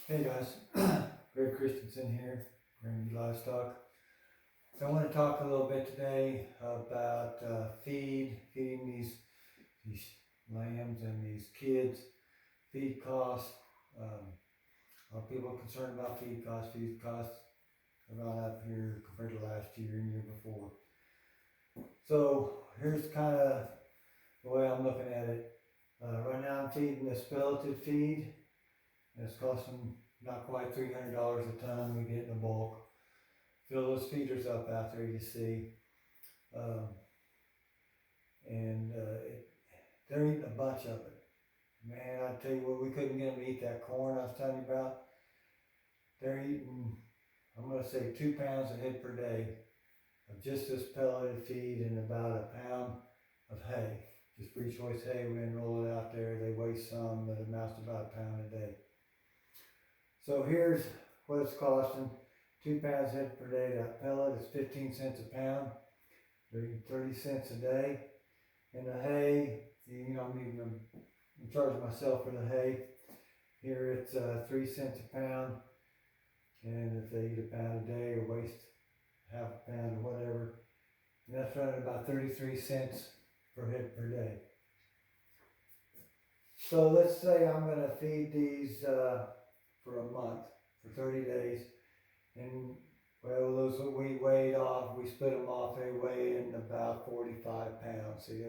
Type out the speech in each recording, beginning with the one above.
Hey guys, Greg Christensen here, Green Livestock. So I want to talk a little bit today about feeding these lambs and these kids, feed costs. A lot of people are concerned about feed costs. Feed costs have gone up here compared to last year and year before. So here's kind of the way I'm looking at it. Right now I'm feeding this pelleted feed, and it's costing not quite $300 a ton. We get in the bulk. Fill those feeders up out there, you see. Um, and they're eating a bunch of it. Man, I tell you what, we couldn't get them to eat that corn I was telling you about. They're eating, I'm going to say 2 pounds a head per day of just this pelleted feed and about a pound of hay. Just free choice hay, we roll it out there. They weigh some that amounts to about a pound a day. So here's what it's costing. 2 pounds a head per day. That pellet is 15 cents a pound. They're eating 30 cents a day. And the hay, I'm charging myself for the hay. Here it's 3 cents a pound. And if they eat a pound a day or waste half a pound or whatever, and that's running about 33 cents per head per day. So let's say I'm going to feed these for a month, for 30 days. And well, those that we weighed off, we split them off, they weigh in about 45 pounds. See,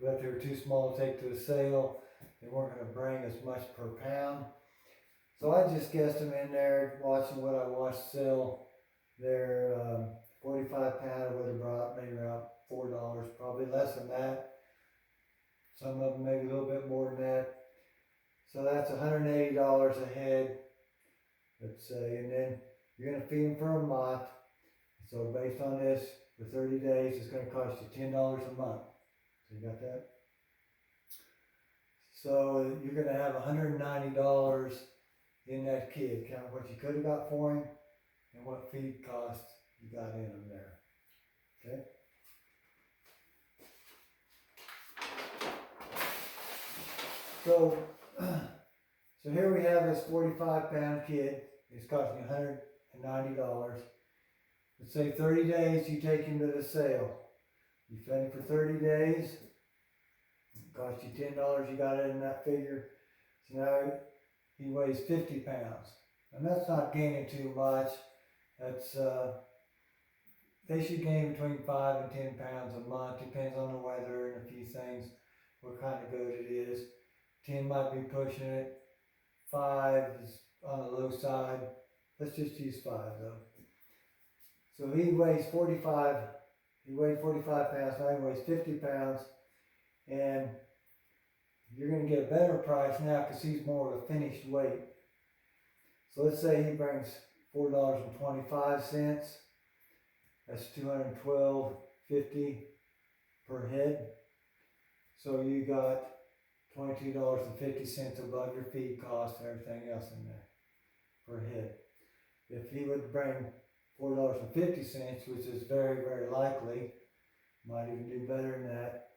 they were too small to take to the sale. They weren't going to bring as much per pound. So I just guessed them in there, watching what I watched sell. Their 45 pound would have brought maybe around $4, probably less than that. Some of them maybe a little bit more than that. So that's $180 a head, let's say, and then you're going to feed them for a month. So based on this, for 30 days, it's going to cost you $10 a month. So you got that? So you're going to have $190 in that kid. Count what you could have got for him and what feed costs you got in them there. Okay? So here we have this 45 pound kid. It's costing $190. Let's say 30 days you take him to the sale. You fed him for 30 days. It cost you $10. You got it in that figure. So now he weighs 50 pounds. And that's not gaining too much. That's they should gain between 5 and 10 pounds a month. Depends on the weather and a few things, what kind of goat it is. 10 might be pushing it. 5 is on the low side. Let's just use 5 though. So he weighs 45. He weighed 45 pounds. Now he weighs 50 pounds, and you're going to get a better price now because he's more of a finished weight. So let's say he brings $4.25. That's $212.50 per head. So you got $22.50 above your feed cost and everything else in there per head. If he would bring $4.50, which is very, very likely, might even do better than that.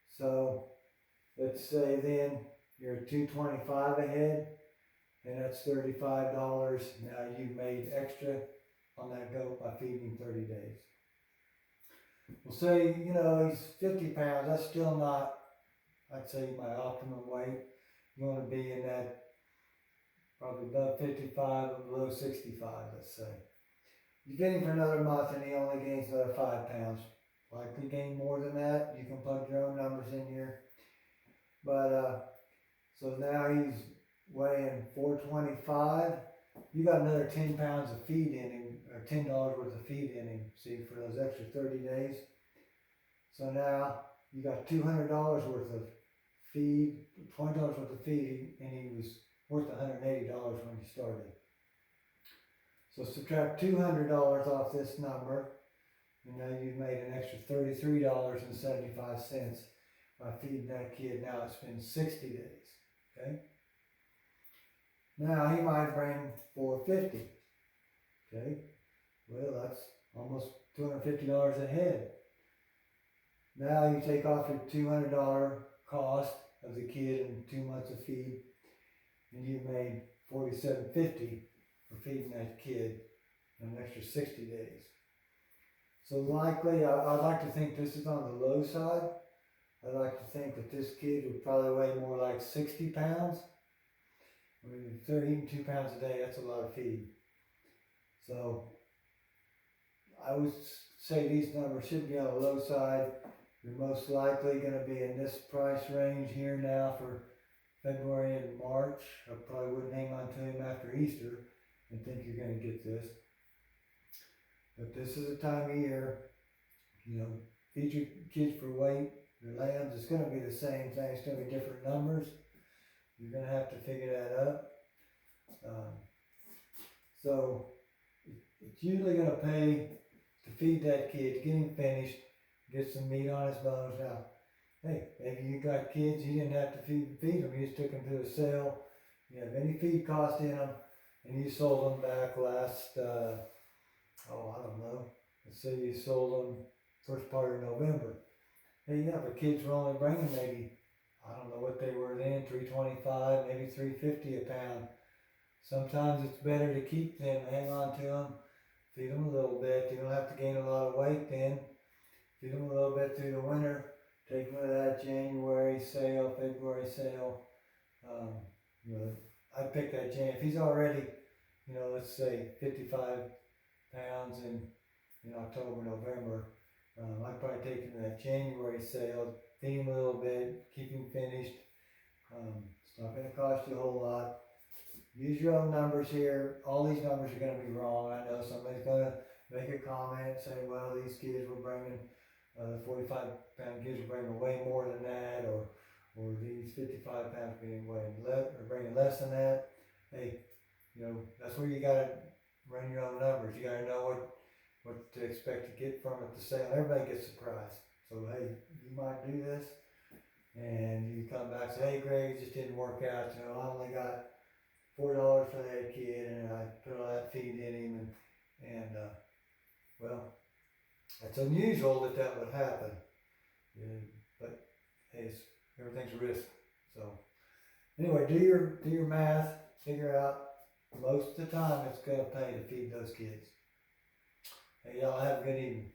So let's say then you're $225 a head, and that's $35. Now you made extra on that goat by feeding him 30 days. We'll say, he's 50 pounds. That's still not, I'd say, my optimum weight. You want to be in that probably above 55 or below 65, let's say. You get him for another month and he only gains another 5 pounds. Likely gain more than that. You can plug your own numbers in here. But, so now he's weighing 425. You got another 10 pounds of feed in him, or $10 worth of feed in him, see, for those extra 30 days. So now you got $200 worth of feed, $20 worth of feed, and he was worth $180 when he started. So subtract $200 off this number, and now you've made an extra $33.75 by feeding that kid. Now it's been 60 days, okay? Now he might bring $450, okay? Well, that's almost $250 a head. Now you take off your $200 cost of the kid and 2 months of feed, and you've made $47.50 for feeding that kid an extra 60 days. So likely, I'd like to think this is on the low side. I'd like to think that this kid would probably weigh more like 60 pounds. I mean, if they're eating 2 pounds a day, that's a lot of feed. So I would say these numbers should be on the low side. You're most likely going to be in this price range here now for February and March. I probably wouldn't hang on to him after Easter and think you're going to get this. But this is a time of year, feed your kids for weight. Your lambs, it's going to be the same thing. It's going to be different numbers. You're going to have to figure that up. So it's usually going to pay to feed that kid, get him finished, get some meat on his bones. Now, hey, maybe you got kids, you didn't have to feed them, you just took them to a sale. You have any feed cost in them, and you sold them back last, I don't know, let's say you sold them first part of November. Hey, yeah, but kids were only bringing maybe, I don't know what they were then, $3.25, maybe $3.50 a pound. Sometimes it's better to keep them, hang on to them, feed them a little bit. You don't have to gain a lot of weight then. Feed them a little bit through the winter. Take them to that January sale, February sale. I pick that If he's already, let's say 55 pounds in October, November, I'd probably take him to that January sale, feed him a little bit, keep him finished. It's not going to cost you a whole lot. Use your own numbers here. All these numbers are going to be wrong. I know somebody's going to make a comment and say, well, these kids were bringing, 45-pound kids were bringing way more than that, or these 55 pounds bringing less than that. Hey, that's where you got to run your own numbers. You got to know what to expect to get from it to sale. Everybody gets surprised. So, hey, you might do this, and you come back and say, hey, Greg, it just didn't work out. I only got $4 for that kid, and I put all that feed in him, and well, it's unusual that would happen. But hey, everything's a risk. So anyway, do your math, figure out. Most of the time, it's gonna pay to feed those kids. Hey, y'all have a good evening.